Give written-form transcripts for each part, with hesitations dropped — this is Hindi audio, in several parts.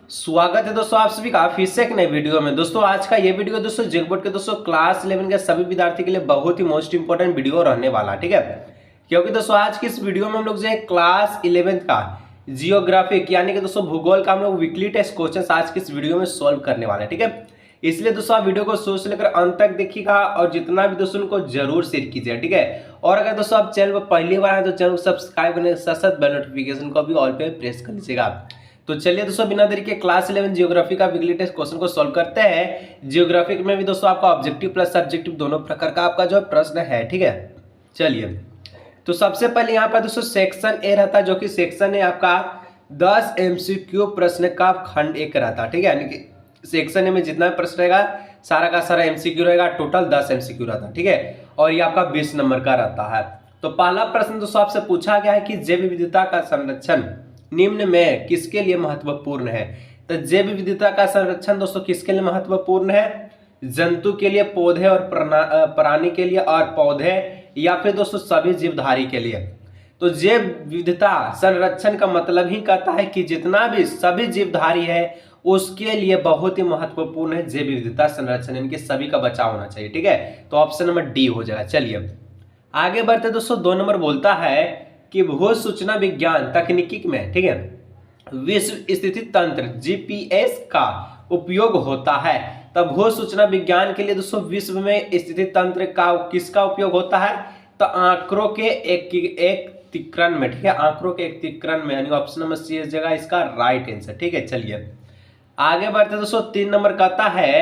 स्वागत है दोस्तों आप सभी का फिर से एक नए वीडियो में। दोस्तों आज का ये वीडियो दोस्तों जेकबोर्ड के दोस्तों क्लास 11 के सभी विद्यार्थी के लिए बहुत ही मोस्ट इंपोर्टेंट वीडियो रहने वाला, ठीक है। क्योंकि दोस्तों आज की इस वीडियो में हम लोग जो है क्लास 11 का जियोग्राफिक यानी कि दोस्तों भूगोल का हम लोग वीकली टेस्ट क्वेश्चन आज की इस वीडियो में सोल्व करने वाले हैं, ठीक है। इसलिए दोस्तों आप वीडियो को शुरू से लेकर अंत तक देखिएगा और जितना भी दोस्तों उनको जरूर शेयर कीजिए, ठीक है। और अगर दोस्तों आप चैनल पर पहली बार आए तो चैनल को सब्सक्राइब करने के साथ साथ बेल नोटिफिकेशन को भी ऑल पे प्रेस कर लीजिएगा। तो चलिए दोस्तों बिना देरी के क्लास 11 जियोग्राफी का वीकली टेस्ट क्वेश्चन को सॉल्व करते हैं। जियोग्राफी में भी दोस्तों आपका ऑब्जेक्टिव प्लस सब्जेक्टिव दोनों प्रकार का आपका जो प्रश्न है, ठीक है। चलिए तो सबसे पहले यहाँ पर दोस्तों सेक्शन ए रहता है, जो कि सेक्शन है आपका 10 MCQ प्रश्न का खंड एक रहता है, ठीक है। यानी कि सेक्शन ए में जितना भी प्रश्न रहेगा सारा का सारा MCQ रहेगा, टोटल 10 MCQ रहता है, ठीक है। और ये आपका 20 नंबर का रहता है। तो पहला प्रश्न दोस्तों आपसे पूछा गया है कि जैव विविधता का संरक्षण निम्न में किसके लिए महत्वपूर्ण है। तो जैव विविधता का संरक्षण दोस्तों किसके लिए महत्वपूर्ण है? जंतु के लिए, पौधे और प्राणी के लिए और पौधे, या फिर दोस्तों सभी जीवधारी के लिए। तो जैव विविधता संरक्षण का मतलब ही कहता है कि जितना भी सभी जीवधारी है उसके लिए बहुत ही महत्वपूर्ण है जैव विविधता संरक्षण, इनके सभी का बचाव होना चाहिए, ठीक है। तो ऑप्शन नंबर डी हो जाएगा। चलिए आगे बढ़ते दोस्तों 2 नंबर बोलता है कि भू सूचना विज्ञान तकनीकी में, ठीक है, विश्व स्थिति तंत्र GPS का उपयोग होता है। तब भू सूचना विज्ञान के लिए दोस्तों विश्व में स्थिति तंत्र का किसका उपयोग होता है? तो आंकड़ों के एकत्रीकरण में, ठीक है, आंकड़ों के एकत्रीकरण में, यानी ऑप्शन नंबर सी इस जगह इसका राइट आंसर, ठीक है। चलिए आगे बढ़ते दोस्तों 3 नंबर कहता है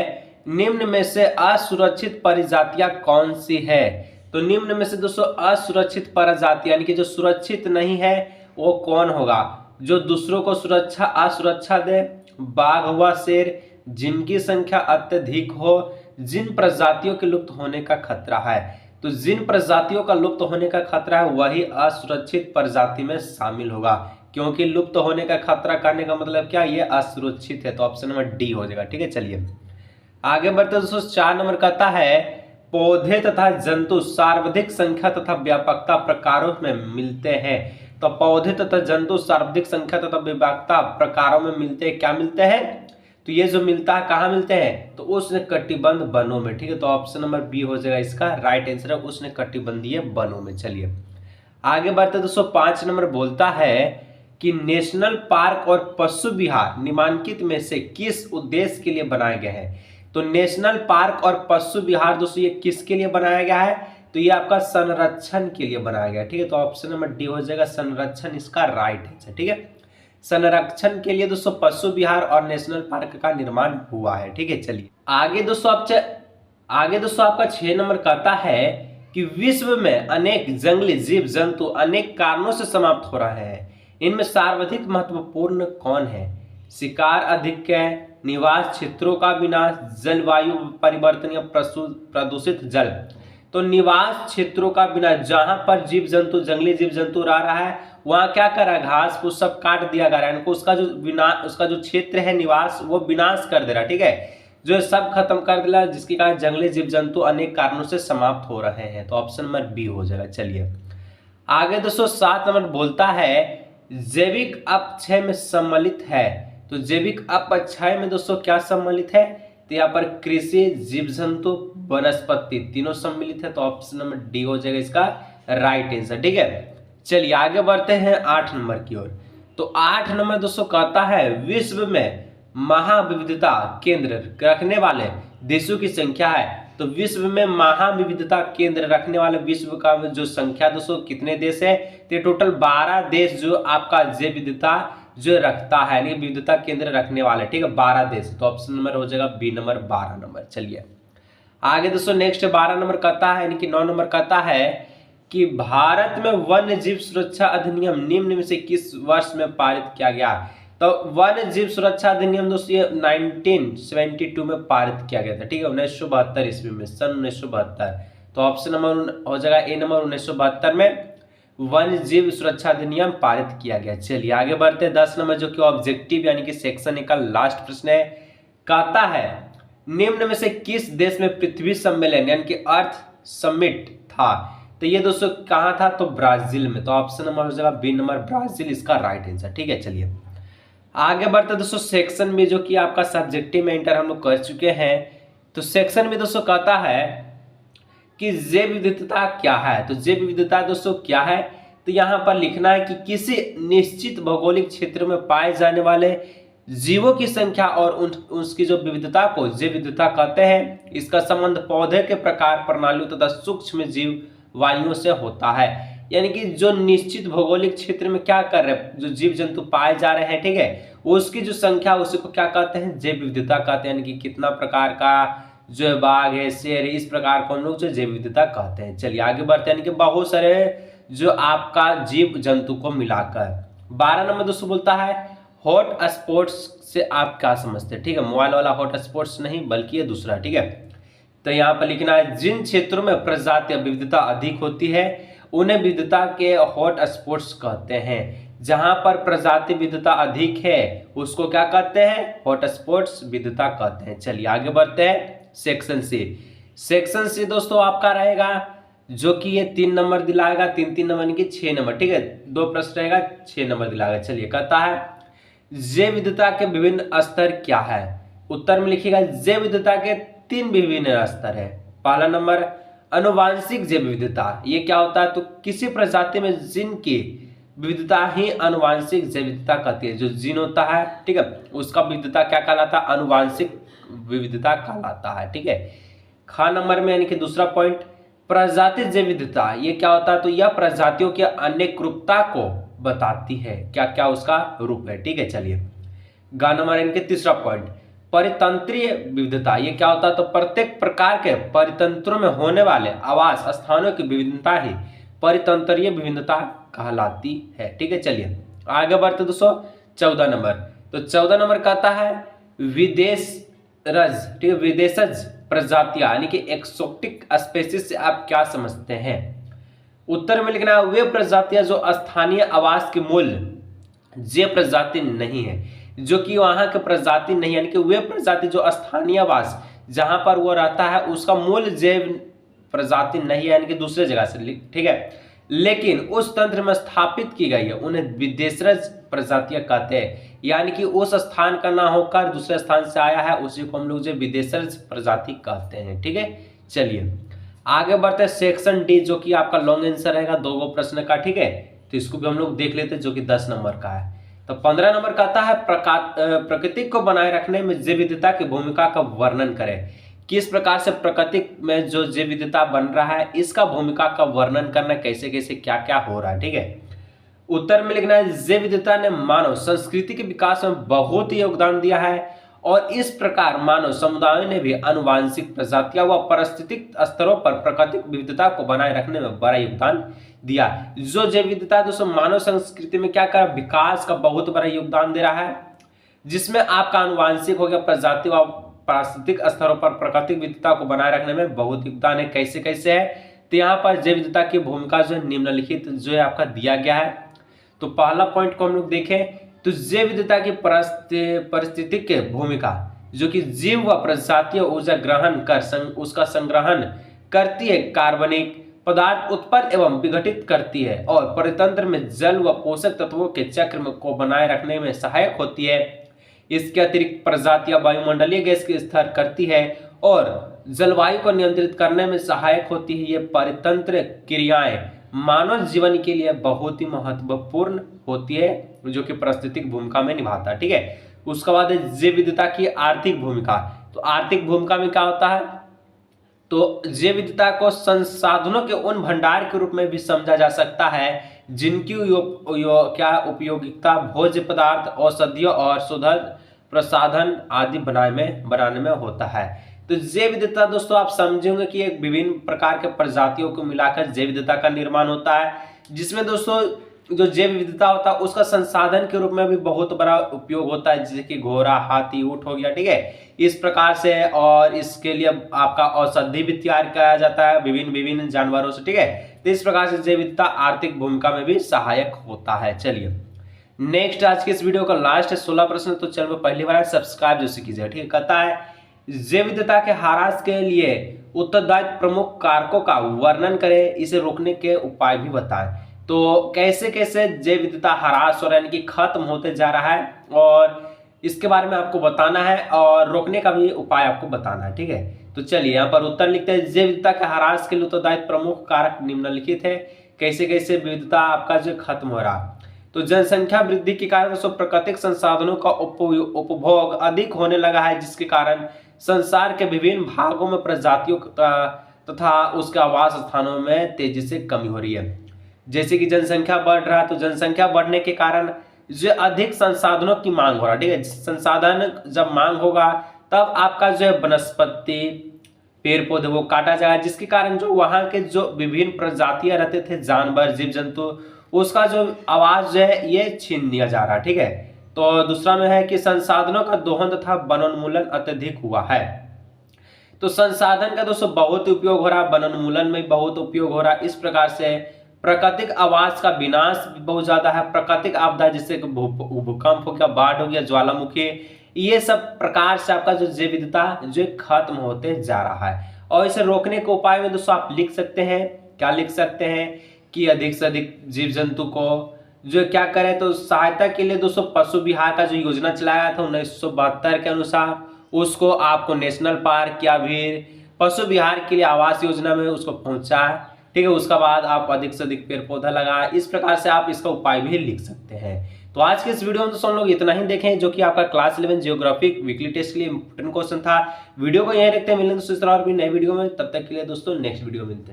निम्न में से असुरक्षित प्रजातियां कौन सी है। तो निम्न में से दोस्तों असुरक्षित प्रजाति यानी कि जो सुरक्षित नहीं है वो कौन होगा? जो दूसरों को सुरक्षा असुरक्षा दे, बाघ हुआ, शेर, जिनकी संख्या अत्यधिक हो, जिन प्रजातियों के लुप्त होने का खतरा है। तो जिन प्रजातियों का लुप्त होने का खतरा है वही असुरक्षित प्रजाति में शामिल होगा, क्योंकि लुप्त होने का खतरा करने का मतलब क्या? ये असुरक्षित है। तो ऑप्शन नंबर डी हो जाएगा, ठीक है। चलिए आगे बढ़ते दोस्तों 4 नंबर कहता है पौधे तथा जंतु सर्वाधिक संख्या तथा व्यापकता प्रकारों में मिलते हैं। तो पौधे तथा जंतु सर्वाधिक संख्या तथा व्यापकता प्रकारों में मिलते हैं। क्या मिलते हैं? तो ये जो मिलता है कहाँ मिलते हैं? तो उष्णकटिबंध वनों में, ठीक है। तो ऑप्शन नंबर बी हो जाएगा इसका राइट आंसर है, उष्णकटिबंधीय वनों में। चलिए आगे बढ़ते दोस्तों 5 नंबर बोलता है कि नेशनल पार्क और पशु विहार निम्नलिखित में से किस उद्देश्य के लिए बनाए गए हैं। तो नेशनल पार्क और पशु विहार दोस्तों ये किसके लिए बनाया गया है? तो ये आपका संरक्षण के लिए बनाया गया है, ठीक है। तो ऑप्शन नंबर डी हो जाएगा संरक्षण इसका राइट आंसर, ठीक है। संरक्षण के लिए दोस्तों पशु विहार और नेशनल पार्क का निर्माण हुआ है, ठीक है। चलिए आगे दोस्तों आपका 6 नंबर कहता है कि विश्व में अनेक जंगली जीव जंतु अनेक कारणों से समाप्त हो रहे हैं। इनमें सर्वाधिक महत्वपूर्ण कौन है? शिकार अधिक है, निवास क्षेत्रों का विनाश, जलवायु परिवर्तन या प्रदूषित जल। तो निवास क्षेत्रों का विनाश, जहां पर जीव जंतु जंगली जीव जंतु रह रहा है वहां क्या कर रहा है? घास फूस सब काट दिया जा रहा है, उसका जो क्षेत्र है निवास वो विनाश कर दे रहा है, ठीक है। जो सब खत्म कर दिया, जिसके कारण जंगली जीव जंतु अनेक कारणों से समाप्त हो रहे हैं। तो ऑप्शन नंबर बी हो जाएगा। चलिए आगे दोस्तों 7 नंबर बोलता है जैविक अपक्षय में सम्मिलित है। तो जैविक अपक्षय में दोस्तों क्या सम्मिलित है? तो यहाँ पर कृषि, जीव जंतु, वनस्पति तीनों सम्मिलित है। तो ऑप्शन नंबर डी हो जाएगा इसका राइट आंसर, ठीक है। चलिए आगे बढ़ते हैं 8 नंबर की ओर। तो 8 नंबर दोस्तों कहता है विश्व में महाविविधता केंद्र रखने वाले देशों की संख्या है। तो विश्व में महाविविधता केंद्र रखने वाले विश्व का जो संख्या दोस्तों कितने देश है? तो टोटल 12 देश जो आपका जैव विविधता जो रखता है, यानी विविधता केंद्र रखने वाले, ठीक है, 12 देश। तो ऑप्शन नंबर हो जाएगा बी नंबर 12 नंबर। चलिए आगे दोस्तों नेक्स्ट 12 नंबर कहता है, यानी कि 9 नंबर कहता है कि भारत में वन्य जीव सुरक्षा अधिनियम निम्न में से किस वर्ष में पारित किया गया? तो वन्य जीव सुरक्षा अधिनियम दोस्तों ये 1972 में पारित किया गया था, ठीक है, 1972 ईस्वी में, सन 1972। तो ऑप्शन नंबर हो जाएगा ए नंबर 1972 में वन्य जीव सुरक्षा अधिनियम पारित किया गया। चलिए आगे बढ़ते हैं 10 नंबर जो कि ऑब्जेक्टिव यानी कि सेक्शन का लास्ट प्रश्न है। कहता है निम्न में से किस देश में पृथ्वी सम्मेलन यानी कि अर्थ समिट था? तो ये दोस्तों कहाँ था? तो ब्राजील में। तो ऑप्शन नंबर हो जाएगा बी नंबर ब्राजील इसका राइट आंसर, ठीक है। चलिए आगे बढ़ते दोस्तों सेक्शन में, जो कि आपका सब्जेक्टिव में इंटर हम लोग कर चुके हैं। तो सेक्शन में दोस्तों कहता है कि जैव विविधता क्या है। तो जैव विविधता दोस्तों क्या है, तो यहाँ पर लिखना है कि किसी निश्चित भौगोलिक क्षेत्र में पाए जाने वाले जीवों की संख्या और उसकी जो विविधता को जैव विविधता कहते हैं। इसका संबंध पौधे के प्रकार, प्रणालियों तथा सूक्ष्म जीव वायुओं से होता है। यानी कि जो निश्चित भौगोलिक क्षेत्र में क्या कर रहे हैं, जो जीव जंतु पाए जा रहे हैं, ठीक है, उसकी जो संख्या उसी को क्या कहते हैं, जैव विविधता कहते हैं। यानी कि कितना प्रकार का जो बाघ है, शेर है, इस प्रकार को हम लोग जो जैव विविधता कहते हैं। चलिए आगे बढ़ते हैं। यानी कि बहुत सारे जो आपका जीव जंतु को मिलाकर। 12 नंबर दोस्तों बोलता है हॉट स्पॉट्स से आप क्या समझते हैं। ठीक है, मोबाइल वाला हॉट स्पॉट्स नहीं, बल्कि ये दूसरा। ठीक है, तो यहाँ पर लिखना है जिन क्षेत्रों में प्रजातीय विविधता अधिक होती है उन्हें विविधता के हॉट स्पॉट्स कहते हैं। जहां पर प्रजाति विविधता अधिक है उसको क्या कहते हैं, हॉट स्पॉट्स विविधता कहते हैं। चलिए आगे बढ़ते हैं सेक्शन सी। सेक्शन सी दोस्तों आपका रहेगा जो कि ये 3 नंबर दिलाएगा, 3 नंबर यानी कि 6 नंबर। ठीक है, 2 प्रश्न रहेगा, 6 नंबर दिलाएगा। चलिए कहता है जैव विविधता के विभिन्न स्तर क्या है। उत्तर में लिखिएगा जैव विविधता के 3 विभिन्न स्तर है। पहला नंबर आनुवांशिक जैव विविधता। ये क्या होता है, तो किसी प्रजाति में जीन की विविधता ही आनुवांशिक जैव विविधता कहती है। जो जीन होता है, ठीक है, उसका विविधता क्या कहलाता है, आनुवांशिक विविधता कहलाता है। ठीक है, ख नंबर में यानी कि दूसरा पॉइंट प्रजाति जैव विविधता। ये क्या होता है, तो यह प्रजातियों की अनेक रूपता को बताती है, क्या क्या उसका रूप है। ठीक है, चलिए ग नंबर यानी कि तीसरा पॉइंट परितंत्रीय विविधता। ये क्या होता है, तो प्रत्येक प्रकार के परितंत्रों में होने वाले आवास स्थानों की विविधता ही परितंत्रीय विविधता कहलाती है। ठीक है, चलिए आगे बढ़ते दोस्तों 14 नंबर। तो 14 नंबर कहता है विदेशरज। ठीक है, विदेशज प्रजातियां यानी कि एक्सोटिक स्पेसीज से आप क्या समझते हैं। उत्तर में लिखना है वे प्रजातियां जो स्थानीय आवास के मूल जैव प्रजाति नहीं है। जो कि वहां के प्रजाति नहीं, यानी कि वे प्रजाति जो स्थानीय आवास जहां पर वो रहता है उसका मूल जैव प्रजाति नहीं है, यानी कि दूसरे जगह से। ठीक है, लेकिन उस तंत्र में स्थापित की गई है उन्हें विदेशरज प्रजातियां कहते हैं। यानी कि उस स्थान का ना होकर दूसरे स्थान से आया है, उसी को हम लोग जो विदेशरज प्रजाति कहते हैं। ठीक है, चलिए आगे बढ़ते हैं सेक्शन डी, जो कि आपका लॉन्ग आंसर रहेगा 2 प्रश्न का। ठीक है, तो इसको भी हम लोग देख लेते हैं, जो कि 10 नंबर का है। तो 15 नंबर कहता है प्रकृति को बनाए रखने में जैव विविधता की भूमिका का वर्णन करें। किस प्रकार से प्रकृति में जो जैव विविधता बन रहा है इसका भूमिका का वर्णन करना, कैसे कैसे क्या क्या हो रहा है। ठीक है, उत्तर में लिखना है जैव विविधता ने मानव संस्कृति के विकास में बहुत ही योगदान दिया है और इस प्रकार मानव समुदायों ने भी आनुवांशिक प्रजातियां व पारिस्थितिक स्तरों पर प्राकृतिक विविधता को बनाए रखने में बड़ा योगदान दिया। जो जैव विविधता दोस्तों मानव संस्कृति में क्या कर विकास का बहुत बड़ा योगदान दे रहा है, जिसमें आपका आनुवांशिक हो गया, प्रजाति व पारिस्थितिक स्तरों पर प्राकृतिक विविधता को बनाए रखने में बहुत योगदान है। कैसे कैसे है, तो यहाँ पर जैव विविधता की भूमिका जो निम्नलिखित जो है आपका दिया गया है। तो पहला पॉइंट को हम लोग देखें तो जैव विविधता की पारिस्थितिक भूमिका, जो कि जीव व प्रजातीय ऊर्जा ग्रहण कर उसका संग्रहण करती है, कार्बनिक पदार्थ उत्पन्न एवं विघटित करती है और परितंत्र में जल व पोषक तत्वों के चक्र को बनाए रखने में सहायक होती है। इसके अतिरिक्त प्रजातियां वायुमंडलीय गैस के स्तर करती है और जलवायु को नियंत्रित करने में सहायक होती है। ये परितंत्र क्रियाएं मानव जीवन के लिए बहुत ही महत्वपूर्ण होती है, जो कि पारिस्थितिक भूमिका में निभाता है। ठीक है, उसके बाद जैव विविधता की आर्थिक भूमिका। तो आर्थिक भूमिका में क्या होता है, तो जैव विविधता को संसाधनों के उन भंडार के रूप में भी समझा जा सकता है जिनकी क्या उपयोगिता भोज्य पदार्थ, औषधियों और शोधन प्रसाधन आदि बनाने में होता है। तो जैव विविधता दोस्तों आप समझेंगे कि एक विभिन्न प्रकार के प्रजातियों को मिलाकर जैव विविधता का निर्माण होता है, जिसमें दोस्तों जो जैव विविधता होता है उसका संसाधन के रूप में भी बहुत बड़ा उपयोग होता है, जैसे कि घोड़ा, हाथी, ऊंट हो गया। ठीक है, इस प्रकार से, और इसके लिए आपका औषधि भी तैयार किया जाता है विभिन्न जानवरों से। ठीक है, तो इस प्रकार से जैव विविधता आर्थिक भूमिका में भी सहायक होता है। चलिए नेक्स्ट, आज के इस वीडियो का लास्ट है 16 प्रश्न। तो चैनल पर पहली बार सब्सक्राइब जैसे कीजिए। ठीक है, कहता है जैव विविधता के ह्रास के लिए उत्तरदायी प्रमुख कारकों का वर्णन करें, इसे रोकने के उपाय भी बताएं। तो कैसे कैसे जैव विविधता ह्रास हो रहा है, यानी कि खत्म होते जा रहा है, और इसके बारे में आपको बताना है और रोकने का भी उपाय आपको बताना है। ठीक है, तो चलिए यहाँ पर उत्तर लिखते हैं। जैव विविधता के ह्रास के लिए उत्तरदायित्व प्रमुख कारक निम्नलिखित है। कैसे कैसे विविधता आपका जो खत्म हो रहा। तो जनसंख्या वृद्धि के कारण प्राकृतिक संसाधनों का उपभोग अधिक होने लगा है, जिसके कारण संसार के विभिन्न भागों में प्रजातियों तथा उसके आवास स्थानों में तेजी से कमी हो रही है। जैसे कि जनसंख्या बढ़ रहा है, तो जनसंख्या बढ़ने के कारण जो अधिक संसाधनों की मांग हो रहा है। ठीक है, संसाधन जब मांग होगा तब आपका जो है वनस्पति पेड़ पौधे वो काटा जाएगा, जिसके कारण जो वहां के जो विभिन्न प्रजातियां रहते थे, जानवर जीव जंतु, उसका जो आवाज जो है ये छीन लिया जा रहा है। ठीक है, तो दूसरा में है कि संसाधनों का दोहन तथा वनोन्मूलन अत्यधिक हुआ है। तो संसाधन का दोस्तों बहुत उपयोग हो रहा है, वनोन्मूलन में बहुत उपयोग हो रहा है। इस प्रकार से प्राकृतिक आवास का विनाश बहुत ज्यादा है। प्राकृतिक आपदा जैसे भूकंप हो गया, बाढ़ हो गया, ज्वालामुखी, ये सब प्रकार से आपका जो जैव विविधता जो खत्म होते जा रहा है। और इसे रोकने के उपाय में दोस्तों आप लिख सकते हैं, क्या लिख सकते हैं कि अधिक से अधिक जीव जंतु को जो क्या करें, तो सहायता के लिए दोस्तों पशु विहार का जो योजना चलाया था 1972 के अनुसार, उसको आपको नेशनल पार्क या फिर पशु विहार के लिए आवास योजना में उसको पहुंचा है। ठीक है, उसका बाद आप अधिक से अधिक पेड़ पौधा लगाएं। इस प्रकार से आप इसका उपाय भी लिख सकते हैं। तो आज के इस वीडियो में दोस्तों हम लोग इतना ही देखें, जो कि आपका क्लास 11 जियोग्राफी वीकली टेस्ट के लिए इंपोर्टेंट क्वेश्चन था। वीडियो को यहीं रखते हैं, मिलेंगे दोस्तों इस तरह और भी नए वीडियो में। तब तक के लिए दोस्तों नेक्स्ट वीडियो मिलते हैं।